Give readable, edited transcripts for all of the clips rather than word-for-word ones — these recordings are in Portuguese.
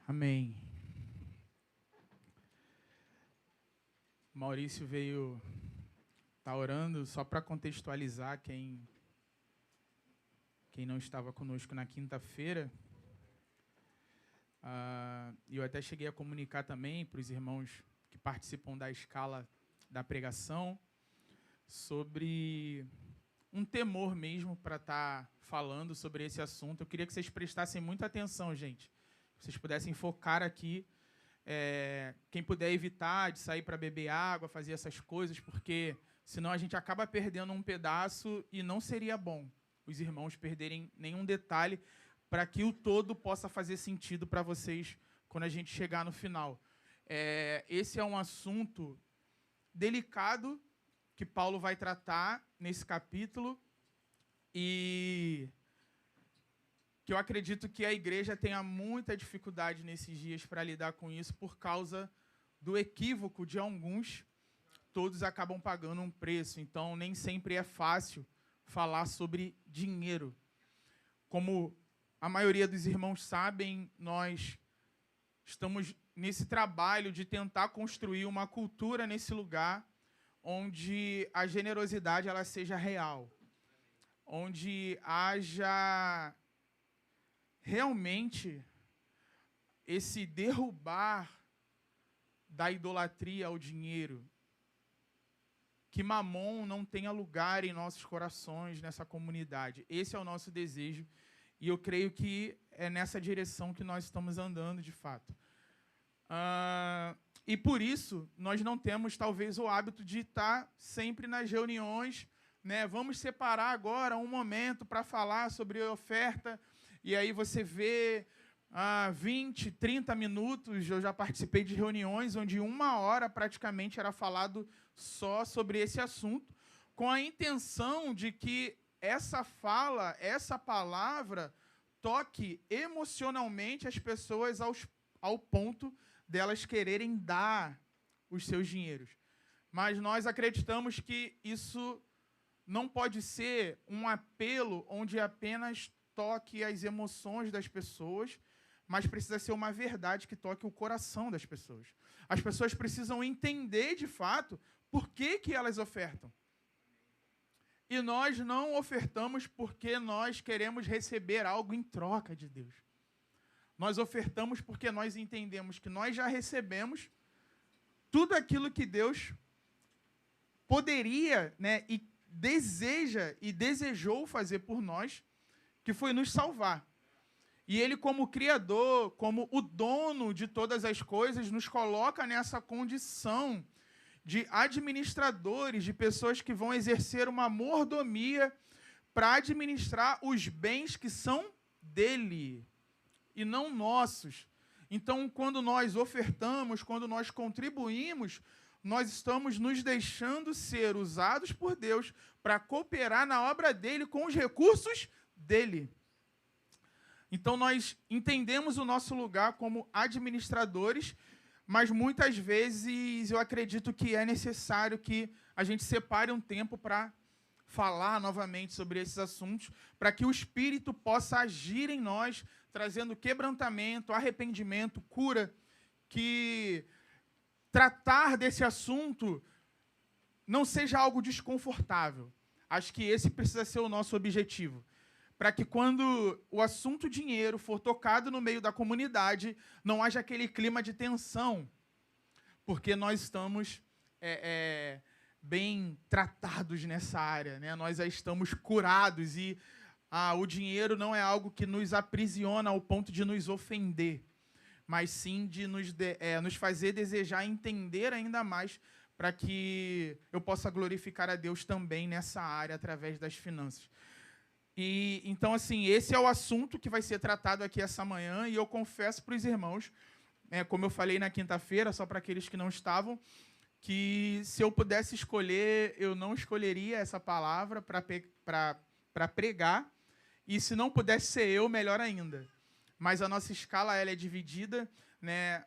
Amém. Maurício veio estar orando só para contextualizar quem não estava conosco na quinta-feira. Eu até cheguei a comunicar também para os irmãos que participam da escala da pregação sobre um temor mesmo para estar falando sobre esse assunto. Eu queria que vocês prestassem muita atenção, gente. Vocês pudessem focar aqui. Quem puder evitar de sair para beber água, fazer essas coisas, porque senão a gente acaba perdendo um pedaço e não seria bom os irmãos perderem nenhum detalhe para que o todo possa fazer sentido para vocês quando a gente chegar no final. Esse é um assunto delicado que Paulo vai tratar nesse capítulo e que eu acredito que a igreja tenha muita dificuldade nesses dias para lidar com isso por causa do equívoco de alguns. Todos acabam pagando um preço, então nem sempre é fácil falar sobre dinheiro. Como a maioria dos irmãos sabem, nós estamos nesse trabalho de tentar construir uma cultura nesse lugar onde a generosidade ela seja real, onde haja realmente esse derrubar da idolatria ao dinheiro, que Mamon não tenha lugar em nossos corações, nessa comunidade. Esse é o nosso desejo, e eu creio que é nessa direção que nós estamos andando, de fato. E por isso, nós não temos, talvez, o hábito de estar sempre nas reuniões, né? Vamos separar agora um momento para falar sobre a oferta, e aí você vê 20, 30 minutos, eu já participei de reuniões onde 1 hora praticamente era falado só sobre esse assunto, com a intenção de que essa fala, essa palavra, toque emocionalmente as pessoas ao ponto delas quererem dar os seus dinheiros. Mas nós acreditamos que isso não pode ser um apelo onde apenas toque as emoções das pessoas, mas precisa ser uma verdade que toque o coração das pessoas. As pessoas precisam entender, de fato, por que elas ofertam. E nós não ofertamos porque nós queremos receber algo em troca de Deus. Nós ofertamos porque nós entendemos que nós já recebemos tudo aquilo que Deus poderia, né, e deseja e desejou fazer por nós, que foi nos salvar. E Ele, como Criador, como o dono de todas as coisas, nos coloca nessa condição de administradores, de pessoas que vão exercer uma mordomia para administrar os bens que são dele e não nossos. Então, quando nós ofertamos, quando nós contribuímos, nós estamos nos deixando ser usados por Deus para cooperar na obra dele com os recursos dele. Então, nós entendemos o nosso lugar como administradores, mas muitas vezes eu acredito que é necessário que a gente separe um tempo para falar novamente sobre esses assuntos, para que o Espírito possa agir em nós, trazendo quebrantamento, arrependimento, cura, que tratar desse assunto não seja algo desconfortável. Acho que esse precisa ser o nosso objetivo, para que quando o assunto dinheiro for tocado no meio da comunidade, não haja aquele clima de tensão, porque nós estamos bem tratados nessa área, né? Nós já estamos curados e o dinheiro não é algo que nos aprisiona ao ponto de nos ofender, mas sim de nos fazer desejar entender ainda mais para que eu possa glorificar a Deus também nessa área através das finanças. E então, assim, esse é o assunto que vai ser tratado aqui essa manhã, e eu confesso para os irmãos, como eu falei na quinta-feira, só para aqueles que não estavam, que se eu pudesse escolher, eu não escolheria essa palavra para pregar, e se não pudesse ser eu, melhor ainda. Mas a nossa escala ela é dividida, né?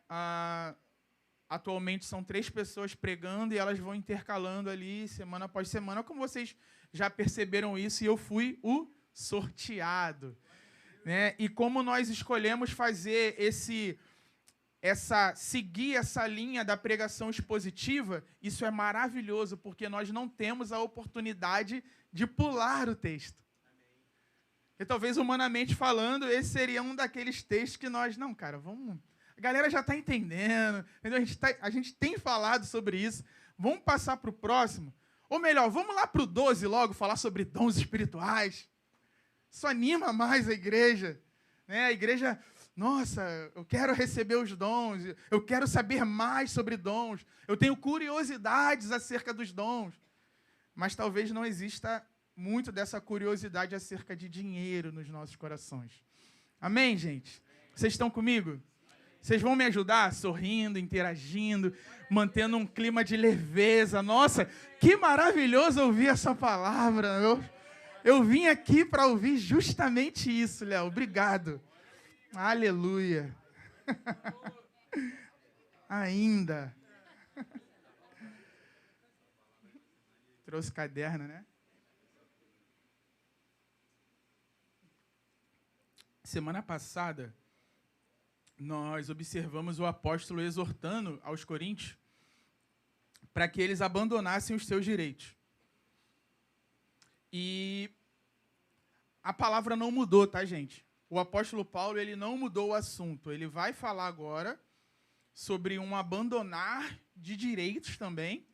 Atualmente são 3 pessoas pregando e elas vão intercalando ali semana após semana, como vocês já perceberam isso, e eu fui o sorteado, né? E como nós escolhemos fazer seguir essa linha da pregação expositiva, isso é maravilhoso, porque nós não temos a oportunidade de pular o texto. E talvez, humanamente falando, esse seria um daqueles textos que nós, não, cara, vamos... A galera já está entendendo, entendeu? A gente tem falado sobre isso, vamos passar para o próximo. Ou melhor, vamos lá para o 12 logo, falar sobre dons espirituais. Isso anima mais a igreja. Né? A igreja, nossa, eu quero receber os dons, eu quero saber mais sobre dons, eu tenho curiosidades acerca dos dons. Mas talvez não exista muito dessa curiosidade acerca de dinheiro nos nossos corações. Amém, gente? Vocês estão comigo? Vocês vão me ajudar sorrindo, interagindo, mantendo um clima de leveza. Nossa, que maravilhoso ouvir essa palavra. Eu vim aqui para ouvir justamente isso, Léo. Obrigado. Aleluia. Ainda. Trouxe caderno, né? Semana passada, nós observamos o apóstolo exortando aos coríntios para que eles abandonassem os seus direitos. E a palavra não mudou, tá, gente? O apóstolo Paulo, ele não mudou o assunto. Ele vai falar agora sobre um abandonar de direitos também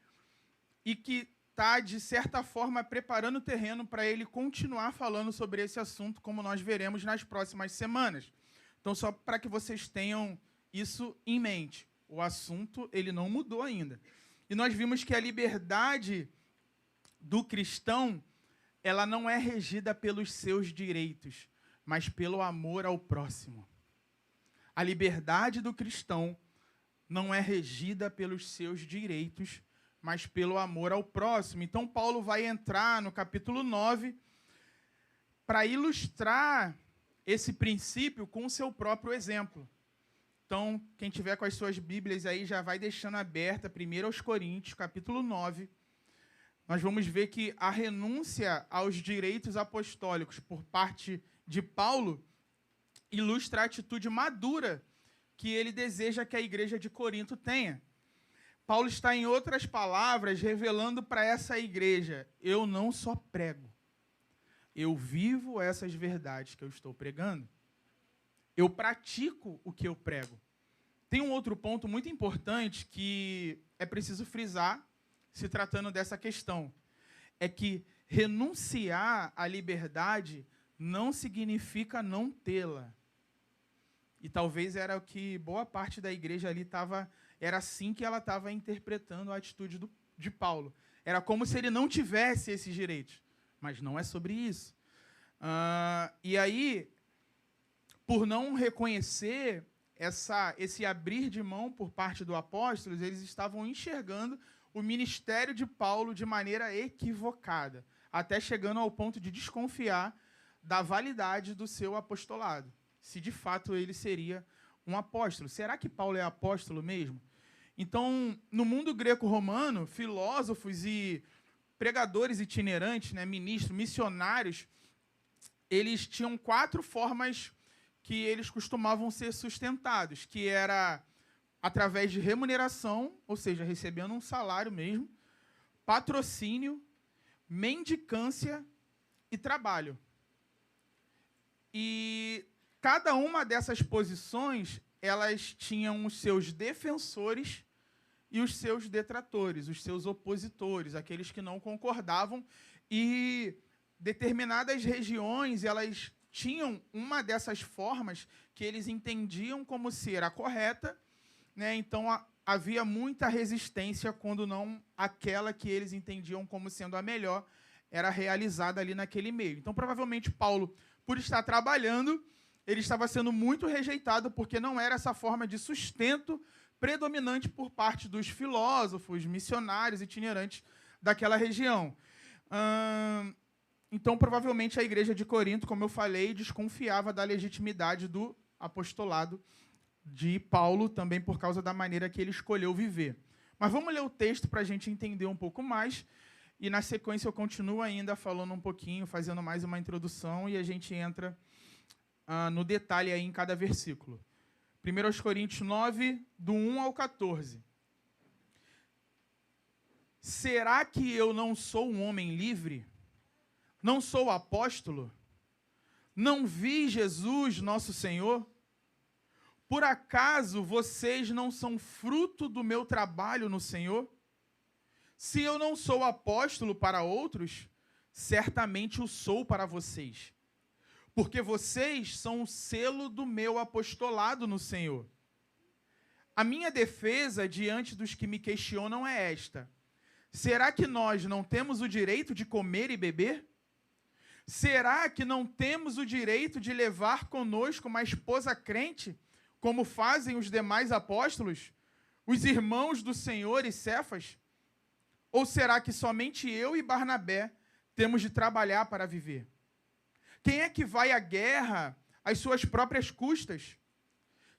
e que está, de certa forma, preparando o terreno para ele continuar falando sobre esse assunto, como nós veremos nas próximas semanas. Então, só para que vocês tenham isso em mente. O assunto, ele não mudou ainda. E nós vimos que a liberdade do cristão, ela não é regida pelos seus direitos, mas pelo amor ao próximo. A liberdade do cristão não é regida pelos seus direitos, mas pelo amor ao próximo. Então, Paulo vai entrar no capítulo 9 para ilustrar esse princípio com o seu próprio exemplo. Então, quem tiver com as suas Bíblias aí, já vai deixando aberta, 1 aos Coríntios, capítulo 9. Nós vamos ver que a renúncia aos direitos apostólicos por parte de Paulo ilustra a atitude madura que ele deseja que a igreja de Corinto tenha. Paulo está, em outras palavras, revelando para essa igreja: eu não só prego, eu vivo essas verdades que eu estou pregando. Eu pratico o que eu prego. Tem um outro ponto muito importante que é preciso frisar, se tratando dessa questão. É que renunciar à liberdade não significa não tê-la. E talvez era o que boa parte da igreja ali estava... Era assim que ela estava interpretando a atitude de Paulo. Era como se ele não tivesse esses direitos. Mas não é sobre isso. E aí, por não reconhecer esse abrir de mão por parte do apóstolo, eles estavam enxergando o ministério de Paulo de maneira equivocada, até chegando ao ponto de desconfiar da validade do seu apostolado, se de fato ele seria um apóstolo. Será que Paulo é apóstolo mesmo? Então, no mundo greco-romano, filósofos e pregadores itinerantes, né, ministros, missionários, eles tinham 4 formas que eles costumavam ser sustentados, que era através de remuneração, ou seja, recebendo um salário mesmo, patrocínio, mendicância e trabalho. E cada uma dessas posições, elas tinham os seus defensores e os seus detratores, os seus opositores, aqueles que não concordavam, e determinadas regiões, elas tinham uma dessas formas que eles entendiam como ser a correta, né? Então havia muita resistência quando não aquela que eles entendiam como sendo a melhor era realizada ali naquele meio. Então, provavelmente, Paulo, por estar trabalhando, ele estava sendo muito rejeitado, porque não era essa forma de sustento predominante por parte dos filósofos, missionários, itinerantes daquela região. Então, provavelmente, a igreja de Corinto, como eu falei, desconfiava da legitimidade do apostolado de Paulo, também por causa da maneira que ele escolheu viver. Mas vamos ler o texto para a gente entender um pouco mais, e na sequência eu continuo ainda falando um pouquinho, fazendo mais uma introdução, e a gente entra no detalhe aí em cada versículo. 1 Coríntios 9, do 1 ao 14. Será que eu não sou um homem livre? Não sou apóstolo? Não vi Jesus, nosso Senhor? Por acaso vocês não são fruto do meu trabalho no Senhor? Se eu não sou apóstolo para outros, certamente o sou para vocês, porque vocês são o selo do meu apostolado no Senhor. A minha defesa diante dos que me questionam é esta: será que nós não temos o direito de comer e beber? Será que não temos o direito de levar conosco uma esposa crente, como fazem os demais apóstolos, os irmãos do Senhor e Cefas? Ou será que somente eu e Barnabé temos de trabalhar para viver? Quem é que vai à guerra às suas próprias custas?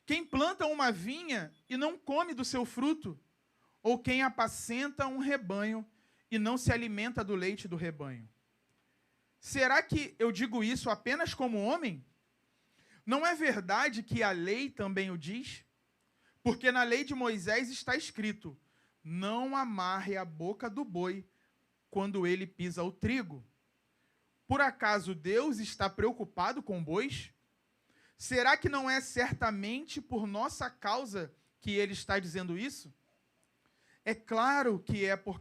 Quem planta uma vinha e não come do seu fruto? Ou quem apacenta um rebanho e não se alimenta do leite do rebanho? Será que eu digo isso apenas como homem? Não é verdade que a lei também o diz? Porque na lei de Moisés está escrito: não amarre a boca do boi quando ele pisa o trigo. Por acaso Deus está preocupado com bois? Será que não é certamente por nossa causa que ele está dizendo isso? É claro que é por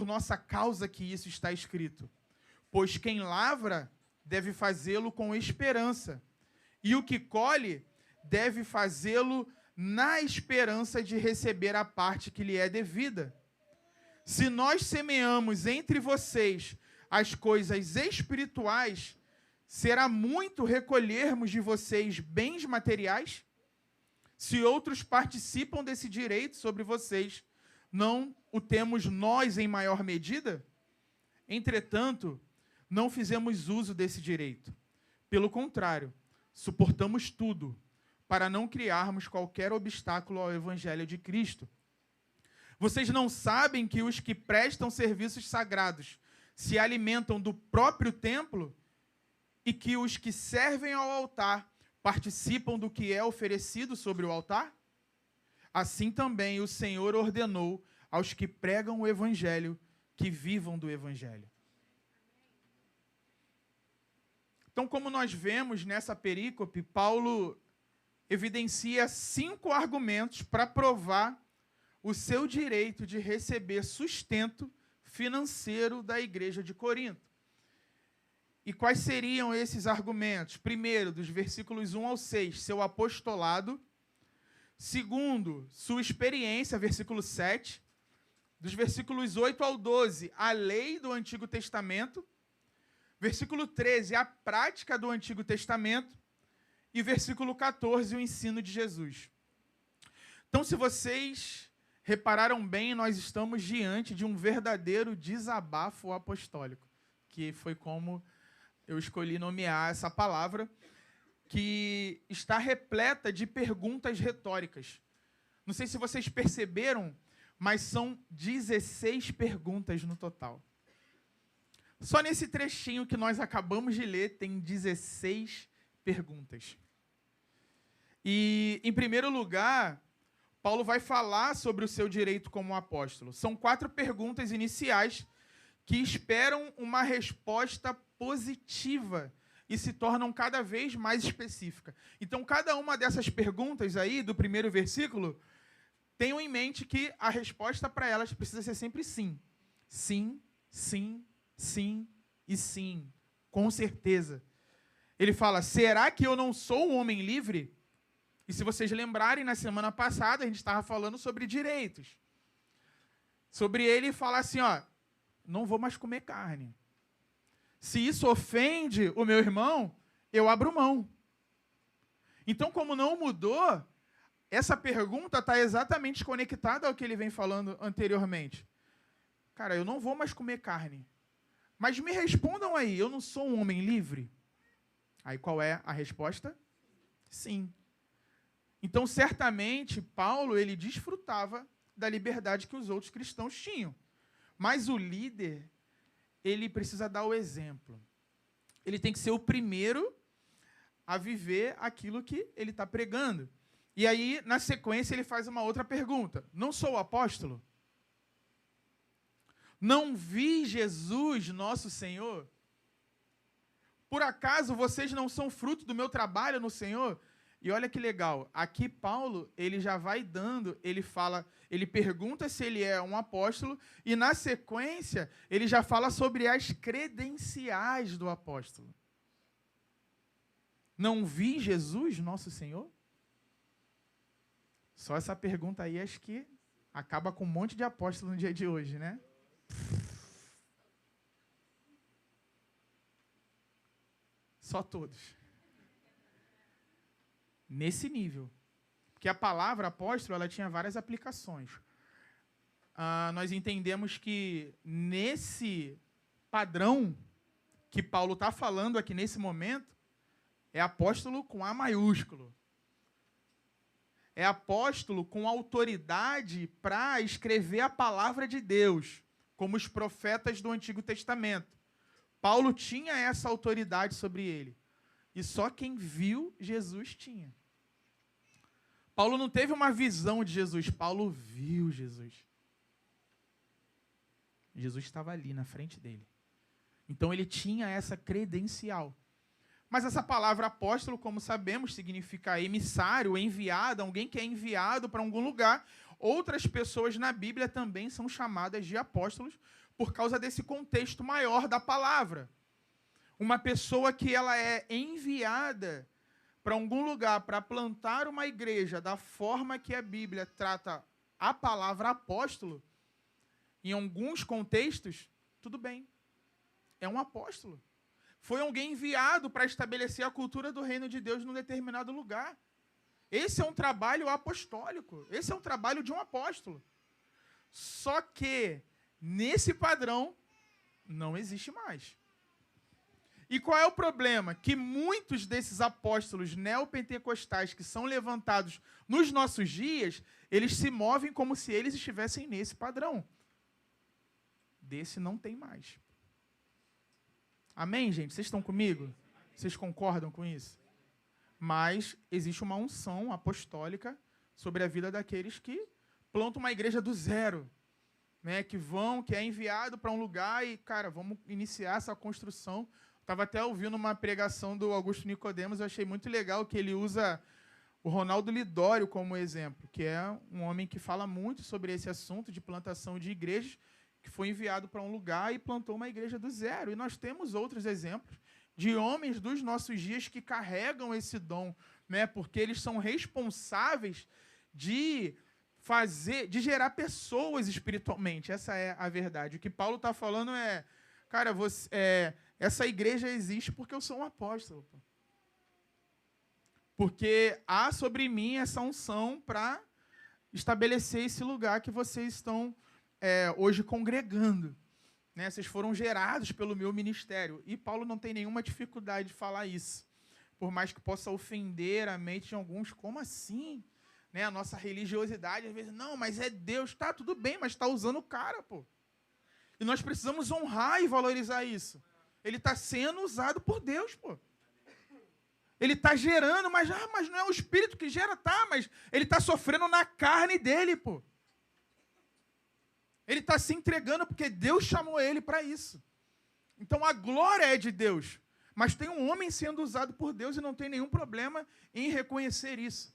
nossa causa que isso está escrito. Pois quem lavra deve fazê-lo com esperança, e o que colhe deve fazê-lo na esperança de receber a parte que lhe é devida. Se nós semeamos entre vocês as coisas espirituais, será muito recolhermos de vocês bens materiais? Se outros participam desse direito sobre vocês, não o temos nós em maior medida? Entretanto, não fizemos uso desse direito. Pelo contrário, suportamos tudo, para não criarmos qualquer obstáculo ao Evangelho de Cristo. Vocês não sabem que os que prestam serviços sagrados se alimentam do próprio templo e que os que servem ao altar participam do que é oferecido sobre o altar? Assim também o Senhor ordenou aos que pregam o Evangelho que vivam do Evangelho. Então, como nós vemos nessa perícope, Paulo evidencia 5 argumentos para provar o seu direito de receber sustento financeiro da igreja de Corinto. E quais seriam esses argumentos? Primeiro, dos versículos 1 ao 6, seu apostolado. Segundo, sua experiência, versículo 7. Dos versículos 8 ao 12, a lei do Antigo Testamento. Versículo 13, a prática do Antigo Testamento. E versículo 14, o ensino de Jesus. Então, se vocês repararam bem, nós estamos diante de um verdadeiro desabafo apostólico, que foi como eu escolhi nomear essa palavra, que está repleta de perguntas retóricas. Não sei se vocês perceberam, mas são 16 perguntas no total. Só nesse trechinho que nós acabamos de ler, tem 16 perguntas. E, em primeiro lugar, Paulo vai falar sobre o seu direito como apóstolo. São 4 perguntas iniciais que esperam uma resposta positiva e se tornam cada vez mais específicas. Então, cada uma dessas perguntas aí, do primeiro versículo, tenham em mente que a resposta para elas precisa ser sempre sim. Sim, sim, sim e sim. Com certeza. Ele fala, será que eu não sou um homem livre? E se vocês lembrarem, na semana passada, a gente estava falando sobre direitos. Sobre ele falar assim, ó, não vou mais comer carne. Se isso ofende o meu irmão, eu abro mão. Então, como não mudou, essa pergunta está exatamente conectada ao que ele vem falando anteriormente. Cara, eu não vou mais comer carne. Mas me respondam aí, eu não sou um homem livre? Aí qual é a resposta? Sim. Então, certamente, Paulo ele desfrutava da liberdade que os outros cristãos tinham. Mas o líder, ele precisa dar o exemplo. Ele tem que ser o primeiro a viver aquilo que ele está pregando. E aí, na sequência, ele faz uma outra pergunta. Não sou apóstolo? Não vi Jesus, nosso Senhor? Por acaso vocês não são fruto do meu trabalho no Senhor? E olha que legal, aqui Paulo, ele já vai dando, ele pergunta se ele é um apóstolo, e na sequência, ele já fala sobre as credenciais do apóstolo. Não vi Jesus, nosso Senhor? Só essa pergunta aí, acho que acaba com um monte de apóstolo no dia de hoje, né? Só todos. Nesse nível. Porque a palavra apóstolo, ela tinha várias aplicações. Nós entendemos que nesse padrão que Paulo está falando aqui nesse momento, é apóstolo com A maiúsculo. É apóstolo com autoridade para escrever a palavra de Deus, como os profetas do Antigo Testamento. Paulo tinha essa autoridade sobre ele. E só quem viu Jesus tinha. Paulo não teve uma visão de Jesus, Paulo viu Jesus. Jesus estava ali na frente dele. Então ele tinha essa credencial. Mas essa palavra apóstolo, como sabemos, significa emissário, enviado, alguém que é enviado para algum lugar. Outras pessoas na Bíblia também são chamadas de apóstolos por causa desse contexto maior da palavra. Uma pessoa que ela é enviada para algum lugar para plantar uma igreja da forma que a Bíblia trata a palavra apóstolo, em alguns contextos, tudo bem. É um apóstolo. Foi alguém enviado para estabelecer a cultura do reino de Deus num determinado lugar. Esse é um trabalho apostólico. Esse é um trabalho de um apóstolo. Só que, nesse padrão, não existe mais. E qual é o problema? Que muitos desses apóstolos neopentecostais que são levantados nos nossos dias, eles se movem como se eles estivessem nesse padrão. Desse não tem mais. Amém, gente? Vocês estão comigo? Vocês concordam com isso? Mas existe uma unção apostólica sobre a vida daqueles que plantam uma igreja do zero, né? Que é enviado para um lugar e, cara, vamos iniciar essa construção. Estava até ouvindo uma pregação do Augusto Nicodemos, eu achei muito legal que ele usa o Ronaldo Lidório como exemplo, que é um homem que fala muito sobre esse assunto de plantação de igrejas, que foi enviado para um lugar e plantou uma igreja do zero. E nós temos outros exemplos de homens dos nossos dias que carregam esse dom, né? Porque eles são responsáveis de gerar pessoas espiritualmente. Essa é a verdade. O que Paulo está falando é, cara, essa igreja existe porque eu sou um apóstolo. Porque há sobre mim essa unção para estabelecer esse lugar que vocês estão hoje congregando, né? Vocês foram gerados pelo meu ministério. E Paulo não tem nenhuma dificuldade de falar isso. Por mais que possa ofender a mente de alguns, como assim? Né? A nossa religiosidade, às vezes, não, mas é Deus. Tá, tudo bem, mas está usando o cara, pô. E nós precisamos honrar e valorizar isso. Ele está sendo usado por Deus, pô. Ele está gerando, mas não é o Espírito que gera, tá, mas ele está sofrendo na carne dele, pô. Ele está se entregando porque Deus chamou ele para isso. Então a glória é de Deus. Mas tem um homem sendo usado por Deus e não tem nenhum problema em reconhecer isso.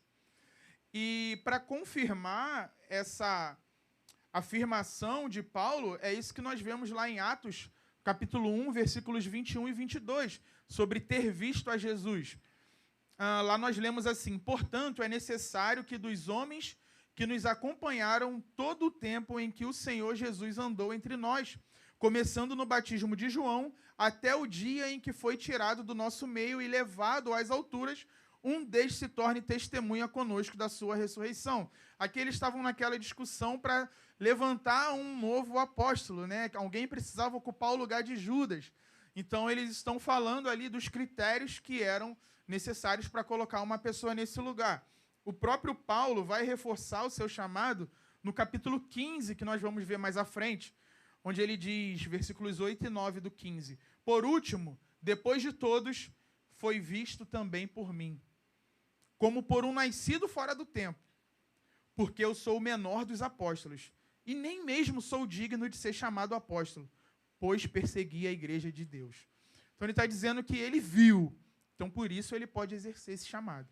E para confirmar essa afirmação de Paulo, é isso que nós vemos lá em Atos, capítulo 1, versículos 21 e 22, sobre ter visto a Jesus. Lá nós lemos assim: portanto, é necessário que dos homens que nos acompanharam todo o tempo em que o Senhor Jesus andou entre nós, começando no batismo de João, até o dia em que foi tirado do nosso meio e levado às alturas, um deles se torne testemunha conosco da sua ressurreição. Aqui eles estavam naquela discussão para levantar um novo apóstolo, né? Alguém precisava ocupar o lugar de Judas. Então eles estão falando ali dos critérios que eram necessários para colocar uma pessoa nesse lugar. O próprio Paulo vai reforçar o seu chamado no capítulo 15, que nós vamos ver mais à frente, onde ele diz, versículos 8 e 9 do 15, por último, depois de todos, foi visto também por mim, como por um nascido fora do tempo, porque eu sou o menor dos apóstolos, e nem mesmo sou digno de ser chamado apóstolo, pois persegui a igreja de Deus. Então ele está dizendo que ele viu, então por isso ele pode exercer esse chamado.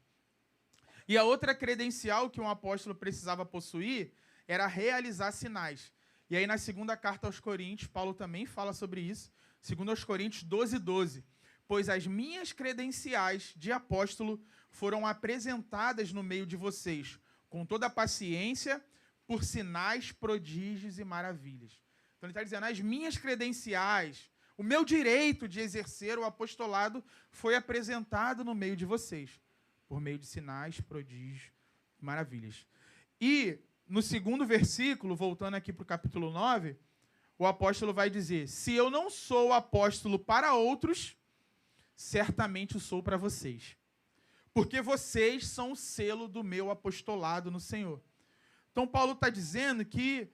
E a outra credencial que um apóstolo precisava possuir era realizar sinais. E aí na segunda carta aos Coríntios, Paulo também fala sobre isso, 2 Coríntios 12:12. Pois as minhas credenciais de apóstolo foram apresentadas no meio de vocês, com toda a paciência, por sinais, prodígios e maravilhas. Então ele está dizendo, as minhas credenciais, o meu direito de exercer o apostolado foi apresentado no meio de vocês, por meio de sinais, prodígios e maravilhas. E no segundo versículo, voltando aqui para o capítulo 9, o apóstolo vai dizer, se eu não sou apóstolo para outros, certamente o sou para vocês. Porque vocês são o selo do meu apostolado no Senhor. Então, Paulo está dizendo que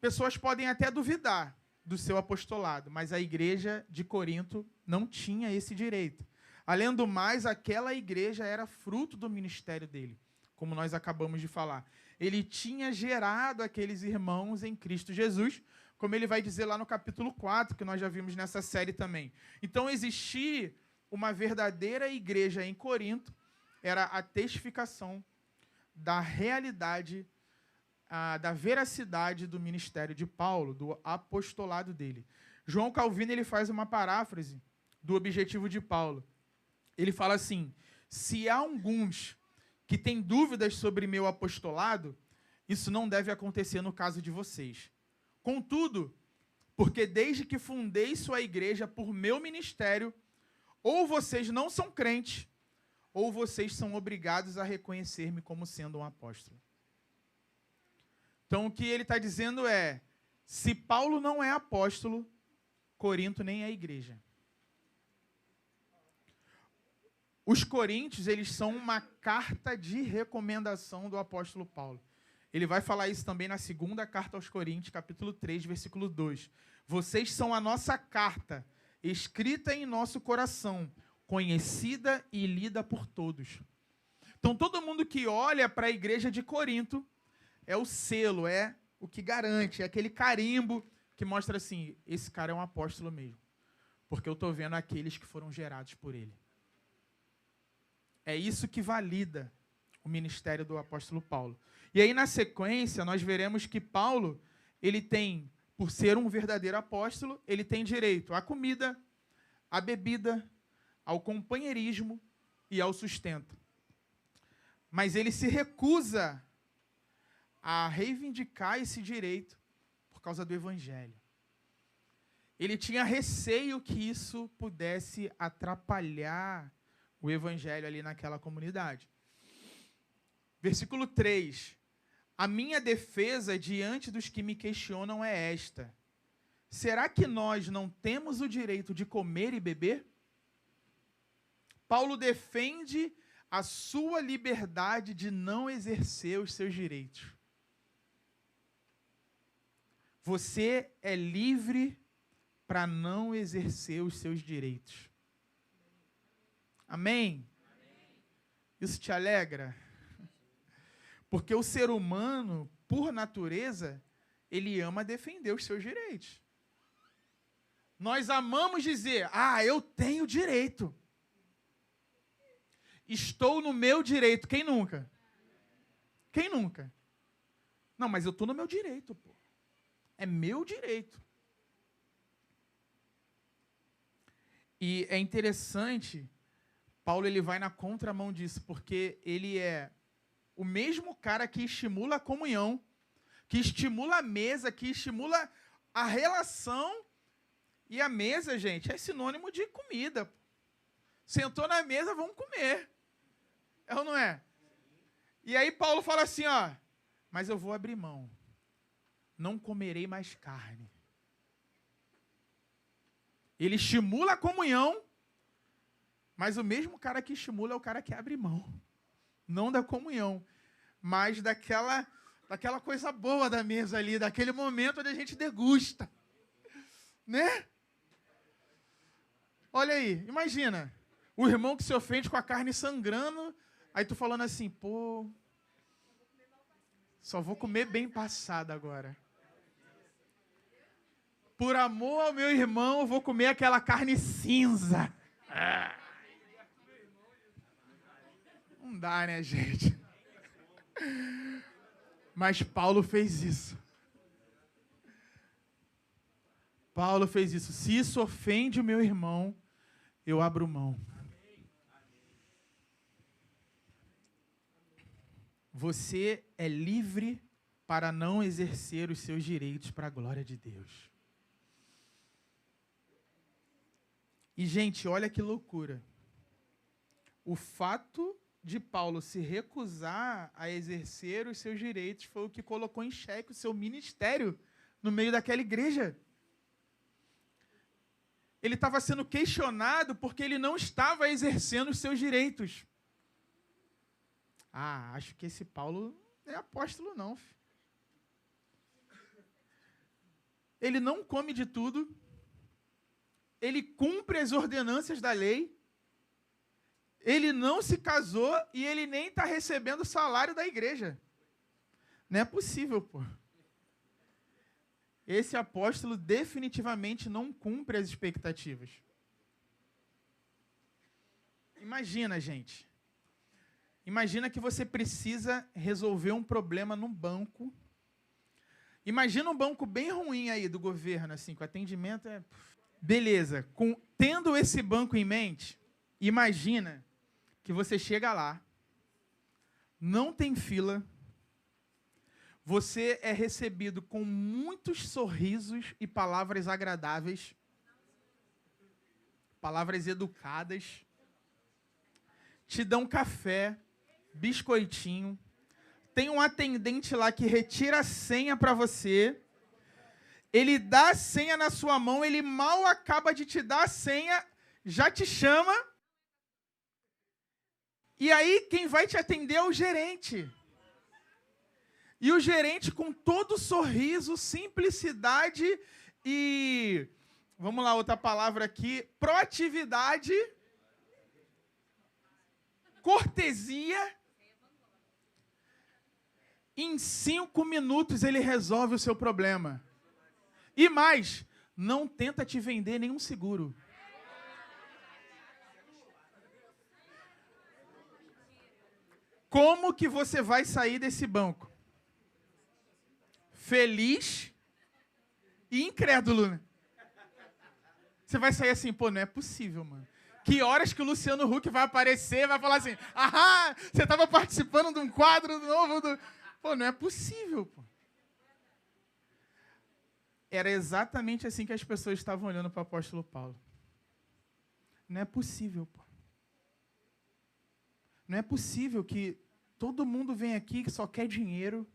pessoas podem até duvidar do seu apostolado, mas a igreja de Corinto não tinha esse direito. Além do mais, aquela igreja era fruto do ministério dele, como nós acabamos de falar. Ele tinha gerado aqueles irmãos em Cristo Jesus, como ele vai dizer lá no capítulo 4, que nós já vimos nessa série também. Então, existir uma verdadeira igreja em Corinto era a testificação da realidade, da veracidade do ministério de Paulo, do apostolado dele. João Calvino ele faz uma paráfrase do objetivo de Paulo. Ele fala assim, se há alguns que têm dúvidas sobre meu apostolado, isso não deve acontecer no caso de vocês. Contudo, porque desde que fundei sua igreja por meu ministério, ou vocês não são crentes, ou vocês são obrigados a reconhecer-me como sendo um apóstolo. Então, o que ele está dizendo é, se Paulo não é apóstolo, Corinto nem é igreja. Os coríntios, eles são uma carta de recomendação do apóstolo Paulo. Ele vai falar isso também na segunda carta aos Coríntios, capítulo 3, versículo 2. Vocês são a nossa carta, escrita em nosso coração, conhecida e lida por todos. Então, todo mundo que olha para a igreja de Corinto é o selo, é o que garante, é aquele carimbo que mostra assim, esse cara é um apóstolo mesmo, porque eu estou vendo aqueles que foram gerados por ele. É isso que valida o ministério do apóstolo Paulo. E aí, na sequência, nós veremos que Paulo, ele tem, por ser um verdadeiro apóstolo, ele tem direito à comida, à bebida, ao companheirismo e ao sustento. Mas ele se recusa a reivindicar esse direito por causa do evangelho. Ele tinha receio que isso pudesse atrapalhar o evangelho ali naquela comunidade. Versículo 3. A minha defesa diante dos que me questionam é esta. Será que nós não temos o direito de comer e beber? Paulo defende a sua liberdade de não exercer os seus direitos. Você é livre para não exercer os seus direitos. Amém? Isso te alegra? Porque o ser humano, por natureza, ele ama defender os seus direitos. Nós amamos dizer, eu tenho direito. Estou no meu direito. Quem nunca? Quem nunca? Não, mas eu estou no meu direito, pô. É meu direito. E é interessante, Paulo ele vai na contramão disso, porque ele é o mesmo cara que estimula a comunhão, que estimula a mesa, que estimula a relação. E a mesa, gente, é sinônimo de comida. Sentou na mesa, vamos comer. É ou não é? E aí Paulo fala assim, mas eu vou abrir mão. Não comerei mais carne. Ele estimula a comunhão, mas o mesmo cara que estimula é o cara que abre mão. Não da comunhão, mas daquela coisa boa da mesa ali, daquele momento onde a gente degusta. Né? Olha aí, imagina. O irmão que se ofende com a carne sangrando, aí tu falando assim, pô, só vou comer bem passado agora. Por amor ao meu irmão, eu vou comer aquela carne cinza. Não dá, né, gente? Mas Paulo fez isso. Paulo fez isso. Se isso ofende o meu irmão, eu abro mão. Você é livre para não exercer os seus direitos para a glória de Deus. E, gente, olha que loucura. O fato de Paulo se recusar a exercer os seus direitos foi o que colocou em xeque o seu ministério no meio daquela igreja. Ele estava sendo questionado porque ele não estava exercendo os seus direitos. Ah, acho que esse Paulo não é apóstolo, não. Ele não come de tudo. Ele cumpre as ordenanças da lei. Ele não se casou e ele nem está recebendo o salário da igreja. Não é possível, pô. Esse apóstolo definitivamente não cumpre as expectativas. Imagina, gente. Imagina que você precisa resolver um problema num banco. Imagina um banco bem ruim aí do governo, assim, com atendimento é... Beleza. Tendo esse banco em mente, imagina que você chega lá, não tem fila, você é recebido com muitos sorrisos e palavras agradáveis, palavras educadas, te dão café, biscoitinho, tem um atendente lá que retira a senha para você, ele dá a senha na sua mão, ele mal acaba de te dar a senha, já te chama, e aí quem vai te atender é o gerente. E o gerente, com todo sorriso, simplicidade e, vamos lá, outra palavra aqui, proatividade, cortesia, em 5 minutos ele resolve o seu problema. E mais, não tenta te vender nenhum seguro. Como que você vai sair desse banco? Feliz e incrédulo, né? Você vai sair assim, pô, não é possível, mano. Que horas que o Luciano Huck vai aparecer, vai falar assim, ah, você estava participando de um quadro novo do... Pô, não é possível, pô. Era exatamente assim que as pessoas estavam olhando para o apóstolo Paulo. Não é possível, pô. Não é possível que todo mundo vem aqui que só quer dinheiro,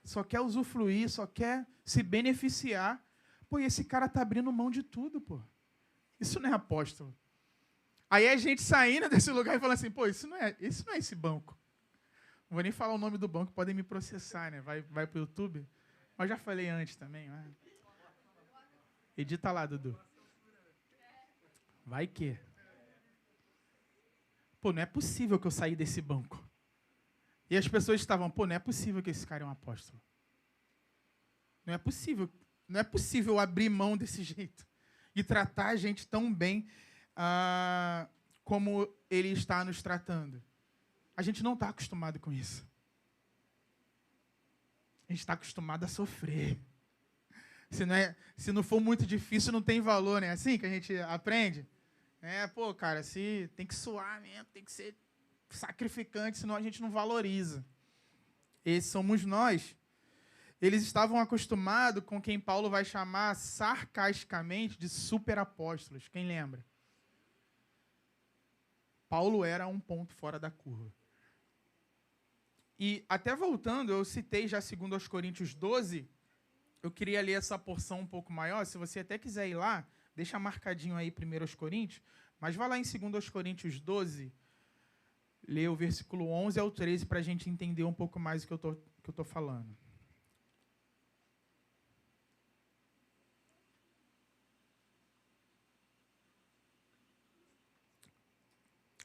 só quer usufruir, só quer se beneficiar. Pô, e esse cara tá abrindo mão de tudo, pô. Isso não é apóstolo. Aí a gente saindo desse lugar e falando assim, pô, isso não é esse banco. Não vou nem falar o nome do banco, podem me processar, né? Vai pro YouTube. Mas já falei antes também. Né? Edita lá, Dudu. Vai que. Pô, não é possível que eu saí desse banco. E as pessoas estavam, pô, não é possível que esse cara é um apóstolo. Não é possível abrir mão desse jeito e tratar a gente tão bem como ele está nos tratando. A gente não está acostumado com isso. A gente está acostumado a sofrer. Se não for muito difícil, não tem valor, né? É assim que a gente aprende. Pô, cara, se tem que suar mesmo, tem que ser sacrificante, senão a gente não valoriza. Esses somos nós. Eles estavam acostumados com quem Paulo vai chamar sarcasticamente de superapóstolos. Quem lembra? Paulo era um ponto fora da curva. E até voltando, eu citei já 2 Coríntios 12, eu queria ler essa porção um pouco maior. Se você até quiser ir lá, deixa marcadinho aí 1 Coríntios, mas vai lá em 2 Coríntios 12, lê o versículo 11 ao 13 para a gente entender um pouco mais o que eu estou falando.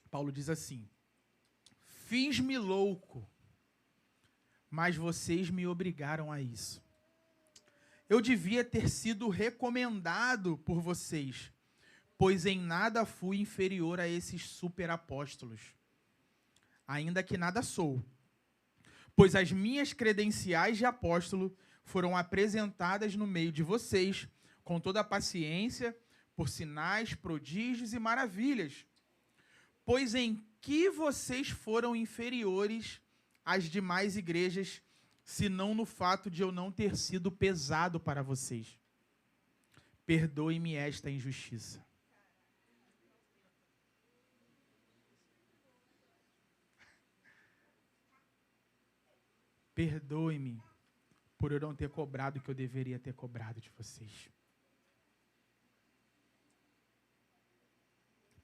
Paulo diz assim: fiz-me louco, mas vocês me obrigaram a isso. Eu devia ter sido recomendado por vocês, pois em nada fui inferior a esses superapóstolos, ainda que nada sou, pois as minhas credenciais de apóstolo foram apresentadas no meio de vocês, com toda a paciência, por sinais, prodígios e maravilhas. Pois em que vocês foram inferiores às demais igrejas, senão no fato de eu não ter sido pesado para vocês? Perdoe-me esta injustiça. Perdoe-me por eu não ter cobrado o que eu deveria ter cobrado de vocês.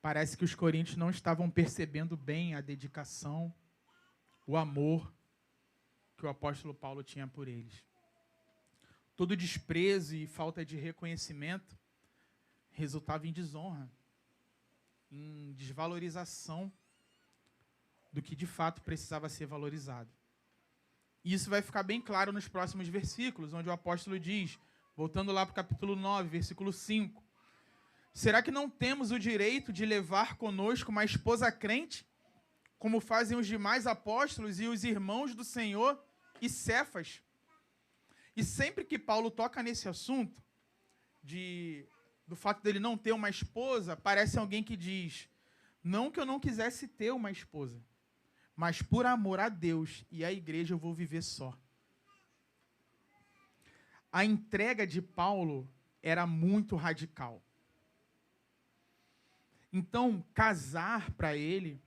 Parece que os coríntios não estavam percebendo bem a dedicação, o amor que o apóstolo Paulo tinha por eles. Todo desprezo e falta de reconhecimento resultava em desonra, em desvalorização do que de fato precisava ser valorizado. E isso vai ficar bem claro nos próximos versículos, onde o apóstolo diz, voltando lá para o capítulo 9, versículo 5, será que não temos o direito de levar conosco uma esposa crente, como fazem os demais apóstolos e os irmãos do Senhor e Cefas? E sempre que Paulo toca nesse assunto, do fato dele não ter uma esposa, parece alguém que diz, não que eu não quisesse ter uma esposa, mas por amor a Deus e à igreja eu vou viver só. A entrega de Paulo era muito radical. Então, casar para ele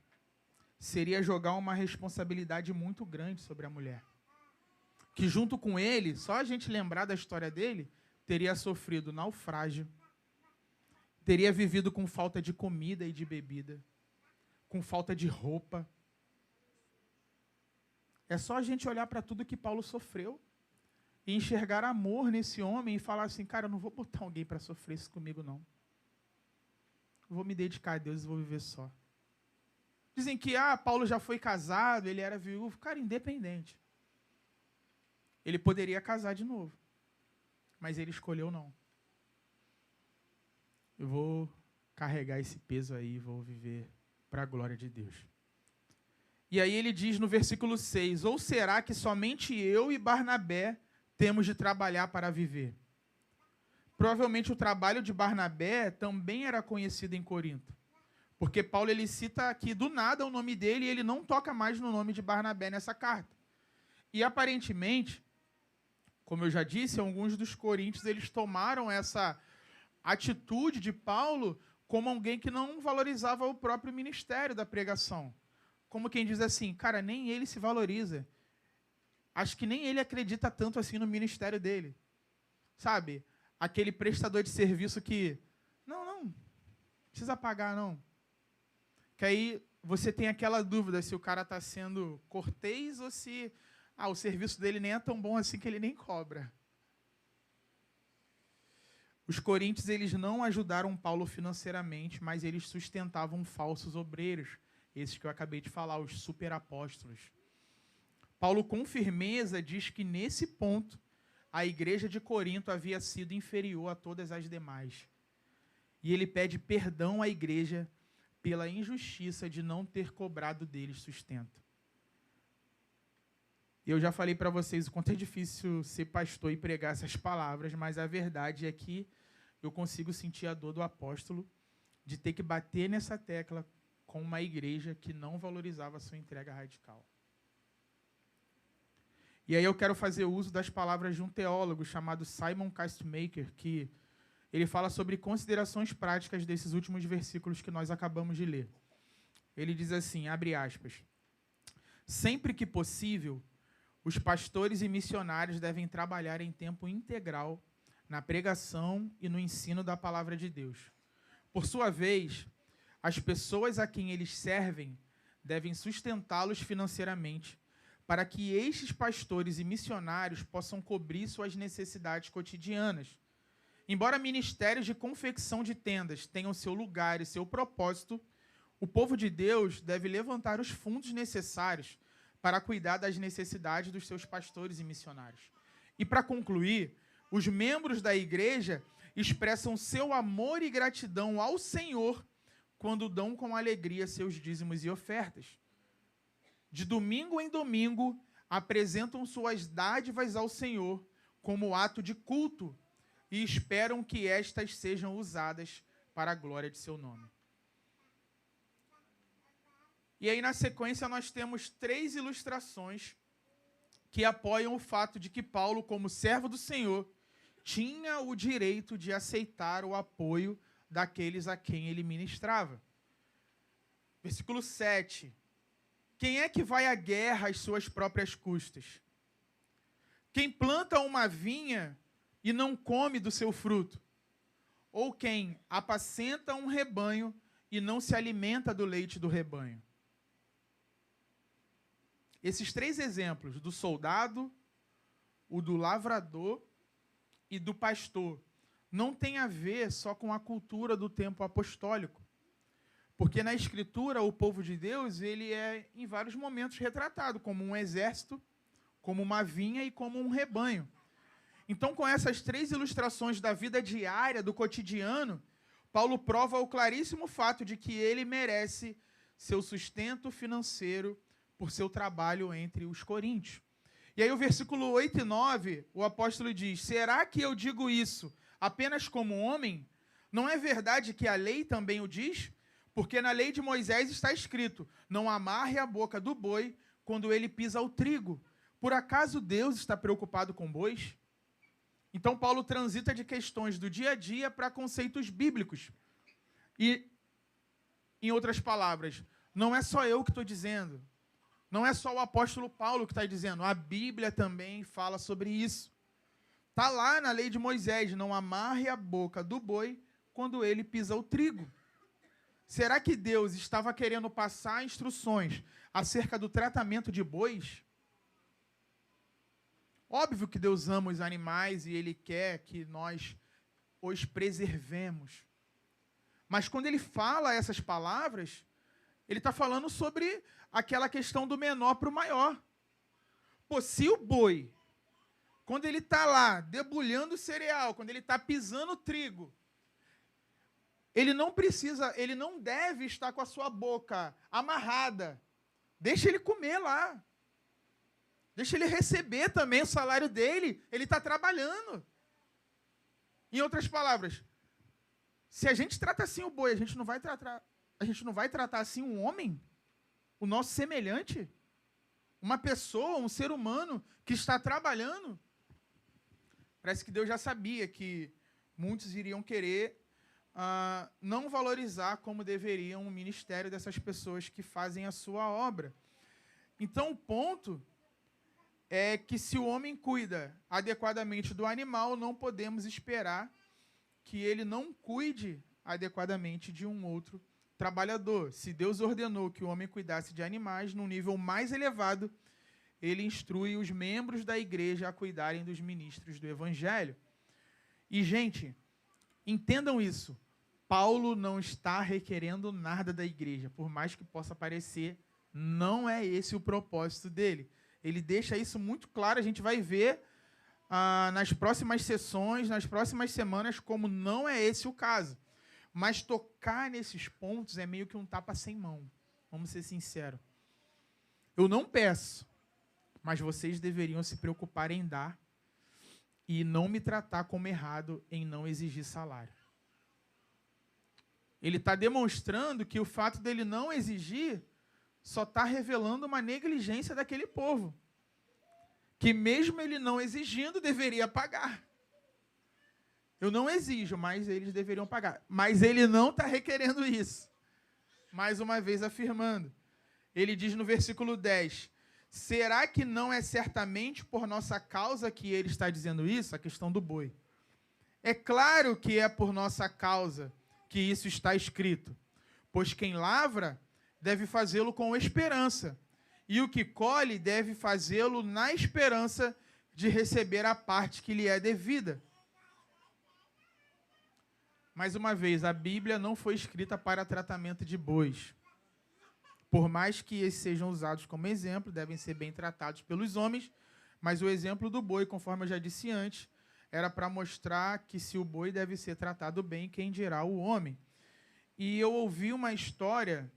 seria jogar uma responsabilidade muito grande sobre a mulher. Que junto com ele, só a gente lembrar da história dele, teria sofrido naufrágio, teria vivido com falta de comida e de bebida, com falta de roupa. É só a gente olhar para tudo que Paulo sofreu e enxergar amor nesse homem e falar assim, cara, eu não vou botar alguém para sofrer isso comigo, não. Eu vou me dedicar a Deus e vou viver só. Dizem que Paulo já foi casado, ele era viúvo. Cara, independente. Ele poderia casar de novo. Mas ele escolheu não. Eu vou carregar esse peso aí e vou viver para a glória de Deus. E aí ele diz no versículo 6, ou será que somente eu e Barnabé temos de trabalhar para viver? Provavelmente o trabalho de Barnabé também era conhecido em Corinto. Porque Paulo ele cita aqui do nada o nome dele e ele não toca mais no nome de Barnabé nessa carta. E aparentemente, como eu já disse, alguns dos coríntios eles tomaram essa atitude de Paulo como alguém que não valorizava o próprio ministério da pregação. Como quem diz assim, cara, nem ele se valoriza. Acho que nem ele acredita tanto assim no ministério dele. Sabe? Aquele prestador de serviço que, não precisa pagar, não. Que aí você tem aquela dúvida se o cara está sendo cortês ou se o serviço dele nem é tão bom assim que ele nem cobra. Os coríntios eles não ajudaram Paulo financeiramente, mas eles sustentavam falsos obreiros, esses que eu acabei de falar, os superapóstolos. Paulo com firmeza diz que nesse ponto a igreja de Corinto havia sido inferior a todas as demais. E ele pede perdão à igreja pela injustiça de não ter cobrado deles sustento. Eu já falei para vocês o quanto é difícil ser pastor e pregar essas palavras, mas a verdade é que eu consigo sentir a dor do apóstolo de ter que bater nessa tecla com uma igreja que não valorizava a sua entrega radical. E aí eu quero fazer uso das palavras de um teólogo chamado Simon Castmaker, que ele fala sobre considerações práticas desses últimos versículos que nós acabamos de ler. Ele diz assim, abre aspas, sempre que possível, os pastores e missionários devem trabalhar em tempo integral na pregação e no ensino da palavra de Deus. Por sua vez, as pessoas a quem eles servem devem sustentá-los financeiramente para que estes pastores e missionários possam cobrir suas necessidades cotidianas. Embora ministérios de confecção de tendas tenham seu lugar e seu propósito, O povo de Deus deve levantar os fundos necessários para cuidar das necessidades dos seus pastores e missionários. E para concluir, os membros da igreja expressam seu amor e gratidão ao Senhor quando dão com alegria seus dízimos e ofertas. De domingo em domingo, apresentam suas dádivas ao Senhor como ato de culto e esperam que estas sejam usadas para a glória de seu nome. E aí, na sequência, nós temos 3 ilustrações que apoiam o fato de que Paulo, como servo do Senhor, tinha o direito de aceitar o apoio daqueles a quem ele ministrava. Versículo 7. Quem é que vai à guerra às suas próprias custas? Quem planta uma vinha e não come do seu fruto? Ou quem apacenta um rebanho e não se alimenta do leite do rebanho? Esses 3 exemplos, do soldado, o do lavrador e do pastor, não tem a ver só com a cultura do tempo apostólico. Porque na Escritura, o povo de Deus, ele é, em vários momentos, retratado como um exército, como uma vinha e como um rebanho. Então, com essas 3 ilustrações da vida diária, do cotidiano, Paulo prova o claríssimo fato de que ele merece seu sustento financeiro por seu trabalho entre os coríntios. E aí o versículo 8 e 9, o apóstolo diz: será que eu digo isso apenas como homem? Não é verdade que a lei também o diz? Porque na lei de Moisés está escrito: não amarre a boca do boi quando ele pisa o trigo. Por acaso Deus está preocupado com bois? Então Paulo transita de questões do dia a dia para conceitos bíblicos. E, em outras palavras, não é só eu que estou dizendo. Não é só o apóstolo Paulo que está dizendo. A Bíblia também fala sobre isso. Está lá na lei de Moisés: não amarre a boca do boi quando ele pisa o trigo. Será que Deus estava querendo passar instruções acerca do tratamento de bois? Óbvio que Deus ama os animais e Ele quer que nós os preservemos. Mas quando Ele fala essas palavras, Ele está falando sobre aquela questão do menor para o maior. Pô, se o boi, quando ele está lá debulhando o cereal, quando ele está pisando o trigo, ele não deve estar com a sua boca amarrada. Deixa ele comer lá. Deixa ele receber também o salário dele. Ele está trabalhando. Em outras palavras, se a gente trata assim o boi, a gente não vai tratar assim um homem, o nosso semelhante, uma pessoa, um ser humano que está trabalhando. Parece que Deus já sabia que muitos iriam querer não valorizar como deveriam o ministério dessas pessoas que fazem a sua obra. Então, o ponto é que se o homem cuida adequadamente do animal, não podemos esperar que ele não cuide adequadamente de um outro trabalhador. Se Deus ordenou que o homem cuidasse de animais num nível mais elevado, ele instrui os membros da igreja a cuidarem dos ministros do evangelho. E, gente, entendam isso. Paulo não está requerendo nada da igreja, por mais que possa parecer, não é esse o propósito dele. Ele deixa isso muito claro, a gente vai ver nas próximas sessões, nas próximas semanas, como não é esse o caso. Mas tocar nesses pontos é meio que um tapa sem mão, vamos ser sinceros. Eu não peço, mas vocês deveriam se preocupar em dar e não me tratar como errado em não exigir salário. Ele está demonstrando que o fato dele não exigir só está revelando uma negligência daquele povo, que mesmo ele não exigindo, deveria pagar. Eu não exijo, mas eles deveriam pagar. Mas ele não está requerendo isso. Mais uma vez afirmando. Ele diz no versículo 10, será que não é certamente por nossa causa que ele está dizendo isso? A questão do boi. É claro que é por nossa causa que isso está escrito. Pois quem lavra deve fazê-lo com esperança, e o que colhe deve fazê-lo na esperança de receber a parte que lhe é devida. Mais uma vez, a Bíblia não foi escrita para tratamento de bois. Por mais que esses sejam usados como exemplo, devem ser bem tratados pelos homens, mas o exemplo do boi, conforme eu já disse antes, era para mostrar que se o boi deve ser tratado bem, quem dirá o homem. E eu ouvi uma história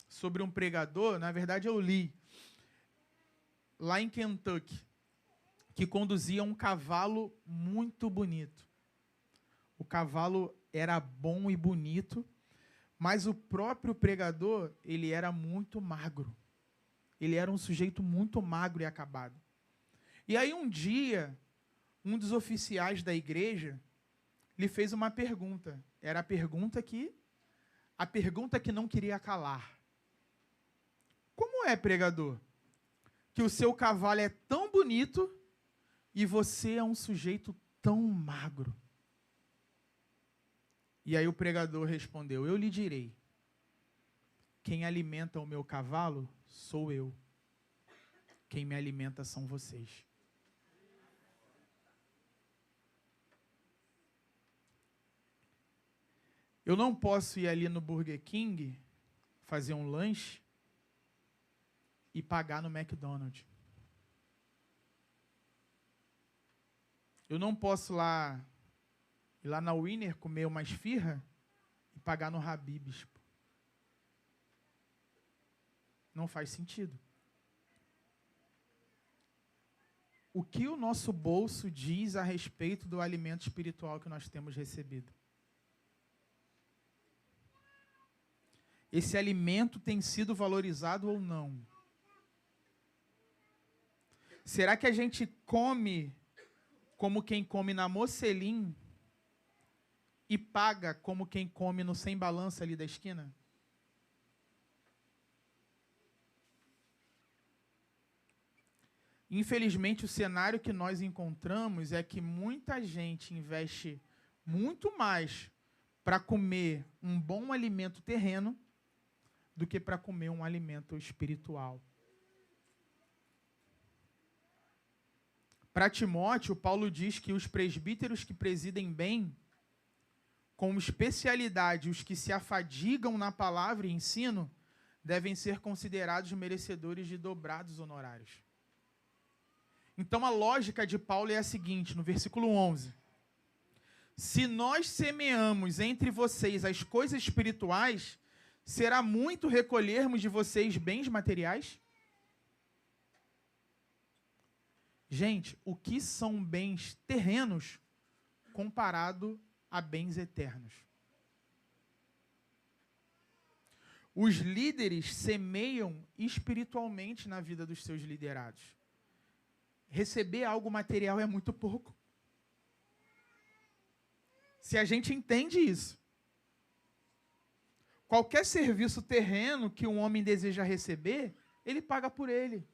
sobre um pregador, na verdade eu li, lá em Kentucky, que conduzia um cavalo muito bonito. O cavalo era bom e bonito, mas o próprio pregador, ele era muito magro. Ele era um sujeito muito magro e acabado. E aí um dia, um dos oficiais da igreja lhe fez uma pergunta. Era a pergunta que não queria calar. Como é, pregador, que o seu cavalo é tão bonito e você é um sujeito tão magro? E aí o pregador respondeu: eu lhe direi, quem alimenta o meu cavalo sou eu. Quem me alimenta são vocês. Eu não posso ir ali no Burger King, fazer um lanche e pagar no McDonald's. Eu não posso ir lá na Winner comer uma esfirra e pagar no Habib's. Não faz sentido. O que o nosso bolso diz a respeito do alimento espiritual que nós temos recebido? Esse alimento tem sido valorizado ou não? Será que a gente come como quem come na Mocelin e paga como quem come no Sem Balança ali da esquina? Infelizmente, o cenário que nós encontramos é que muita gente investe muito mais para comer um bom alimento terreno do que para comer um alimento espiritual. Para Timóteo, Paulo diz que os presbíteros que presidem bem, como especialidade os que se afadigam na palavra e ensino, devem ser considerados merecedores de dobrados honorários. Então a lógica de Paulo é a seguinte, no versículo 11. Se nós semeamos entre vocês as coisas espirituais, será muito recolhermos de vocês bens materiais? Gente, o que são bens terrenos comparado a bens eternos? Os líderes semeiam espiritualmente na vida dos seus liderados. Receber algo material é muito pouco. Se a gente entende isso. Qualquer serviço terreno que um homem deseja receber, ele paga por ele.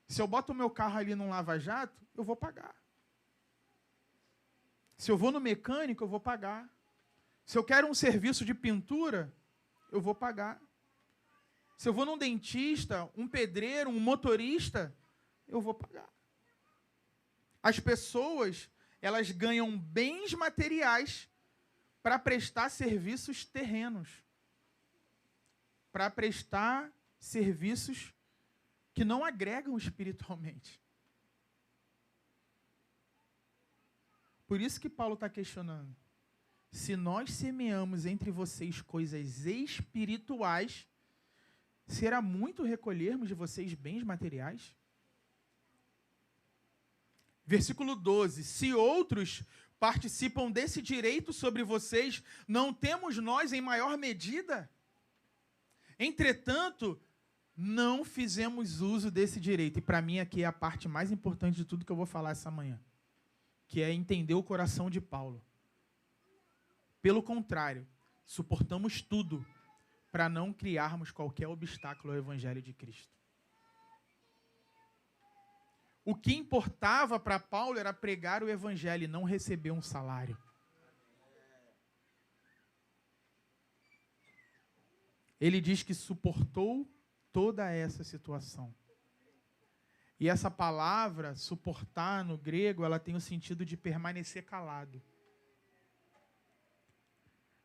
Se eu boto o meu carro ali num lava-jato, eu vou pagar. Se eu vou no mecânico, eu vou pagar. Se eu quero um serviço de pintura, eu vou pagar. Se eu vou num dentista, um pedreiro, um motorista, eu vou pagar. As pessoas, elas ganham bens materiais para prestar serviços terrenos. Para prestar serviços que não agregam espiritualmente. Por isso que Paulo está questionando. Se nós semeamos entre vocês coisas espirituais, será muito recolhermos de vocês bens materiais? Versículo 12. Se outros participam desse direito sobre vocês, não temos nós em maior medida? Entretanto, não fizemos uso desse direito. E para mim aqui é a parte mais importante de tudo que eu vou falar essa manhã, que é entender o coração de Paulo. Pelo contrário, suportamos tudo para não criarmos qualquer obstáculo ao Evangelho de Cristo. O que importava para Paulo era pregar o Evangelho e não receber um salário. Ele diz que suportou toda essa situação. E essa palavra, suportar, no grego, ela tem o sentido de permanecer calado.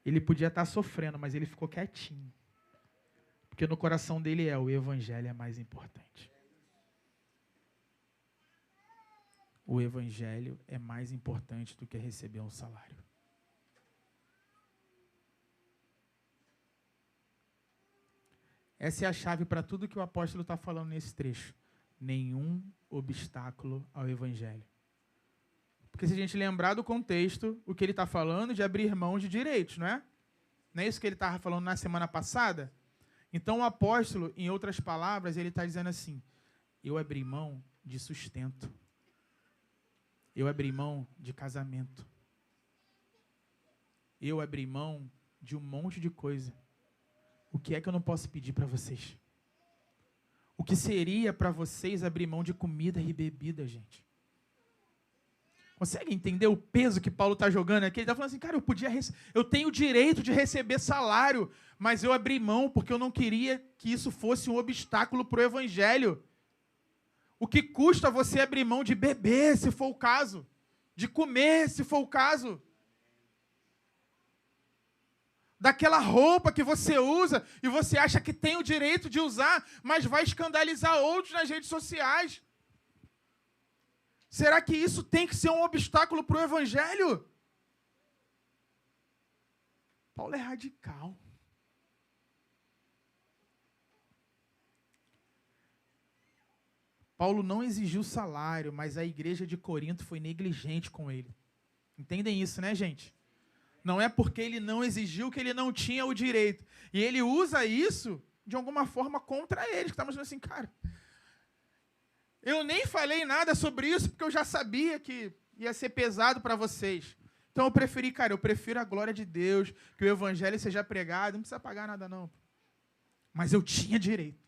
Ele podia estar sofrendo, mas ele ficou quietinho. Porque no coração dele o evangelho é mais importante. O evangelho é mais importante do que receber um salário. Essa é a chave para tudo que o apóstolo está falando nesse trecho. Nenhum obstáculo ao evangelho. Porque se a gente lembrar do contexto, o que ele está falando de abrir mão de direitos, não é? Não é isso que ele estava falando na semana passada? Então o apóstolo, em outras palavras, ele está dizendo assim, eu abri mão de sustento. Eu abri mão de casamento. Eu abri mão de um monte de coisa. O que é que eu não posso pedir para vocês? O que seria para vocês abrir mão de comida e bebida, gente? Consegue entender o peso que Paulo está jogando aqui? Ele está falando assim, cara, eu tenho o direito de receber salário, mas eu abri mão porque eu não queria que isso fosse um obstáculo para o evangelho. O que custa você abrir mão de beber, se for o caso? De comer, se for o caso? Daquela roupa que você usa e você acha que tem o direito de usar, mas vai escandalizar outros nas redes sociais. Será que isso tem que ser um obstáculo para o evangelho? Paulo é radical. Paulo não exigiu salário, mas a igreja de Corinto foi negligente com ele. Entendem isso, né, gente? Não é porque ele não exigiu que ele não tinha o direito. E ele usa isso, de alguma forma, contra eles. Que estamos dizendo assim, cara, eu nem falei nada sobre isso, porque eu já sabia que ia ser pesado para vocês. Então eu prefiro a glória de Deus, que o evangelho seja pregado, não precisa pagar nada não. Mas eu tinha direito.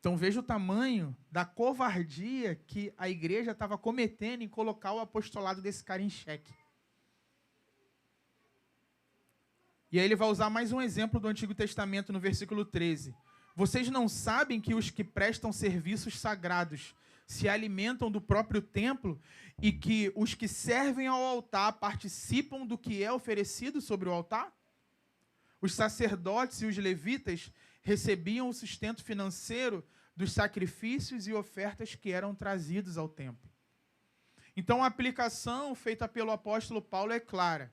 Então veja o tamanho da covardia que a igreja estava cometendo em colocar o apostolado desse cara em xeque. E aí ele vai usar mais um exemplo do Antigo Testamento no versículo 13. Vocês não sabem que os que prestam serviços sagrados se alimentam do próprio templo e que os que servem ao altar participam do que é oferecido sobre o altar? Os sacerdotes e os levitas recebiam o sustento financeiro dos sacrifícios e ofertas que eram trazidos ao templo. Então, a aplicação feita pelo apóstolo Paulo é clara.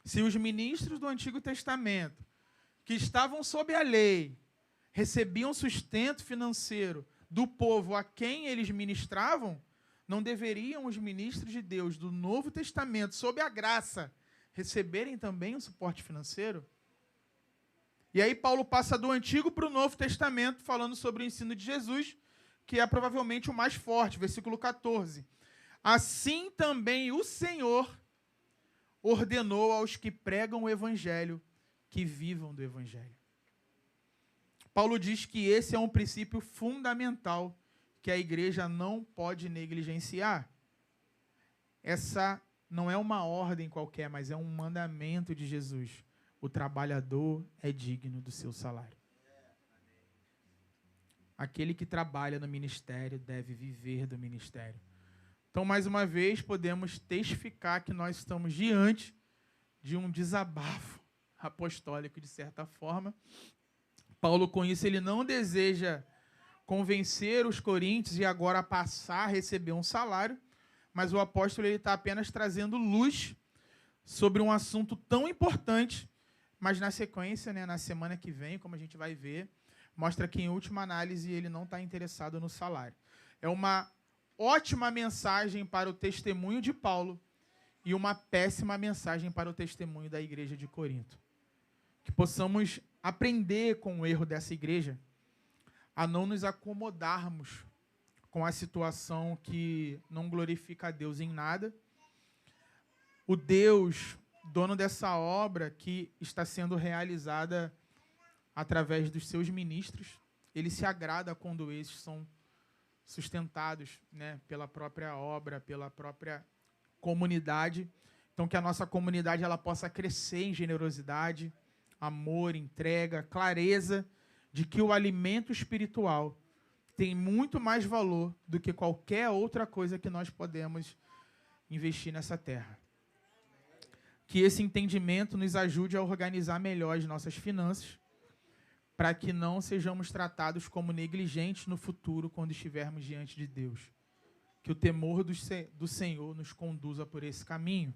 Se os ministros do Antigo Testamento, que estavam sob a lei, recebiam sustento financeiro do povo a quem eles ministravam, não deveriam os ministros de Deus do Novo Testamento, sob a graça, receberem também um suporte financeiro? E aí Paulo passa do Antigo para o Novo Testamento, falando sobre o ensino de Jesus, que é provavelmente o mais forte, versículo 14. Assim também o Senhor ordenou aos que pregam o Evangelho que vivam do Evangelho. Paulo diz que esse é um princípio fundamental que a igreja não pode negligenciar. Essa não é uma ordem qualquer, mas é um mandamento de Jesus. O trabalhador é digno do seu salário. Aquele que trabalha no ministério deve viver do ministério. Então, mais uma vez, podemos testificar que nós estamos diante de um desabafo apostólico, de certa forma. Paulo, com isso, ele não deseja convencer os coríntios e agora passar a receber um salário, mas o apóstolo está apenas trazendo luz sobre um assunto tão importante. Mas na sequência, na semana que vem, como a gente vai ver, mostra que, em última análise, ele não está interessado no salário. É uma ótima mensagem para o testemunho de Paulo e uma péssima mensagem para o testemunho da igreja de Corinto. Que possamos aprender com o erro dessa igreja a não nos acomodarmos com a situação que não glorifica a Deus em nada. O Deus dono dessa obra que está sendo realizada através dos seus ministros, ele se agrada quando esses são sustentados, pela própria obra, pela própria comunidade. Então, que a nossa comunidade ela possa crescer em generosidade, amor, entrega, clareza de que o alimento espiritual tem muito mais valor do que qualquer outra coisa que nós podemos investir nessa terra. que esse entendimento nos ajude a organizar melhor as nossas finanças, para que não sejamos tratados como negligentes no futuro quando estivermos diante de Deus. Que o temor do Senhor nos conduza por esse caminho.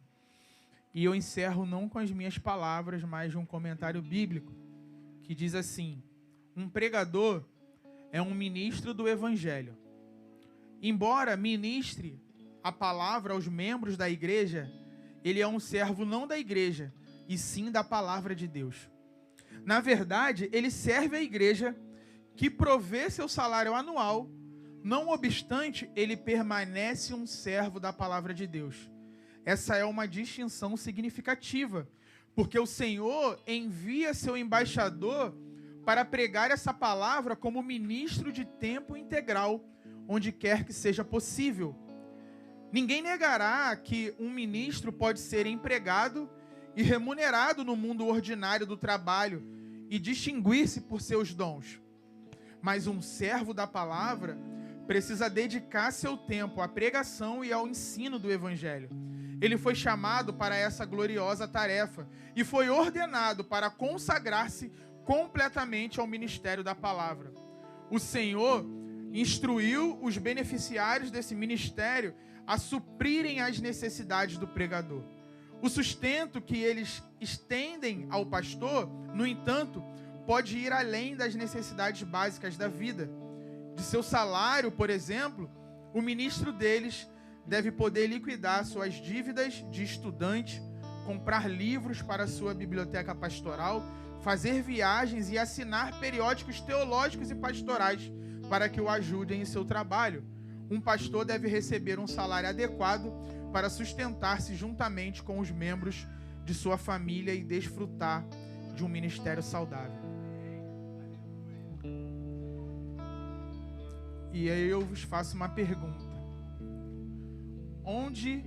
E eu encerro não com as minhas palavras, mas de um comentário bíblico, que diz assim: um pregador é um ministro do Evangelho. Embora ministre a palavra aos membros da igreja, ele é um servo não da igreja, e sim da palavra de Deus. Na verdade, ele serve a igreja, que provê seu salário anual. Não obstante, ele permanece um servo da palavra de Deus. Essa é uma distinção significativa, porque o Senhor envia seu embaixador para pregar essa palavra como ministro de tempo integral, onde quer que seja possível. Ninguém negará que um ministro pode ser empregado e remunerado no mundo ordinário do trabalho e distinguir-se por seus dons. Mas um servo da palavra precisa dedicar seu tempo à pregação e ao ensino do Evangelho. Ele foi chamado para essa gloriosa tarefa e foi ordenado para consagrar-se completamente ao ministério da palavra. O Senhor instruiu os beneficiários desse ministério a suprirem as necessidades do pregador. O sustento que eles estendem ao pastor, no entanto, pode ir além das necessidades básicas da vida. De seu salário, por exemplo, o ministro deles deve poder liquidar suas dívidas de estudante, comprar livros para sua biblioteca pastoral, fazer viagens e assinar periódicos teológicos e pastorais para que o ajudem em seu trabalho. Um pastor deve receber um salário adequado para sustentar-se juntamente com os membros de sua família e desfrutar de um ministério saudável. E aí eu vos faço uma pergunta. Onde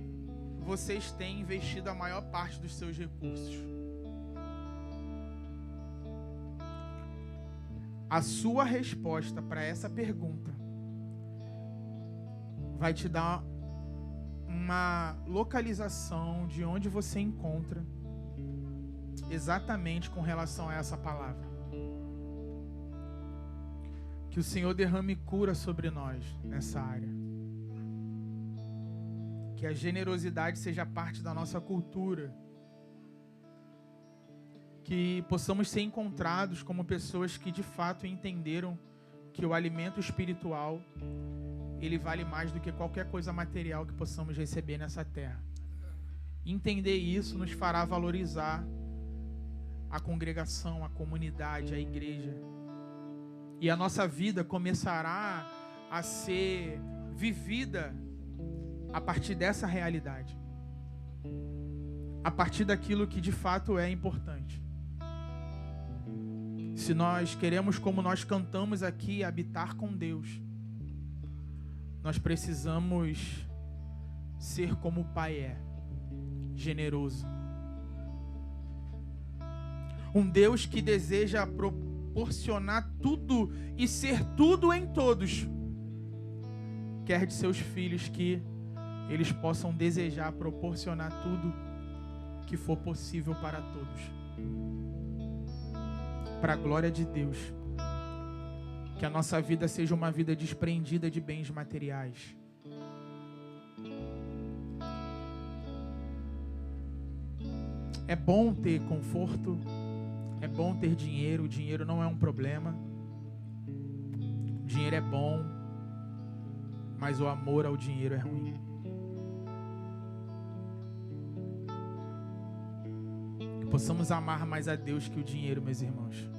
vocês têm investido a maior parte dos seus recursos? A sua resposta para essa pergunta vai te dar uma localização de onde você encontra exatamente com relação a essa palavra. Que o Senhor derrame cura sobre nós nessa área. Que a generosidade seja parte da nossa cultura. Que possamos ser encontrados como pessoas que de fato entenderam que o alimento espiritual, ele vale mais do que qualquer coisa material que possamos receber nessa terra. Entender isso nos fará valorizar a congregação, a comunidade, a igreja. E a nossa vida começará a ser vivida a partir dessa realidade. A partir daquilo que de fato é importante. Se nós queremos, como nós cantamos aqui, habitar com Deus, nós precisamos ser como o Pai é, generoso. Um Deus que deseja proporcionar tudo e ser tudo em todos, quer de seus filhos que eles possam desejar proporcionar tudo que for possível para todos. Para a glória de Deus. Que a nossa vida seja uma vida desprendida de bens materiais. É bom ter conforto, é bom ter dinheiro, o dinheiro não é um problema. O dinheiro é bom, mas o amor ao dinheiro é ruim. Que possamos amar mais a Deus que o dinheiro, meus irmãos.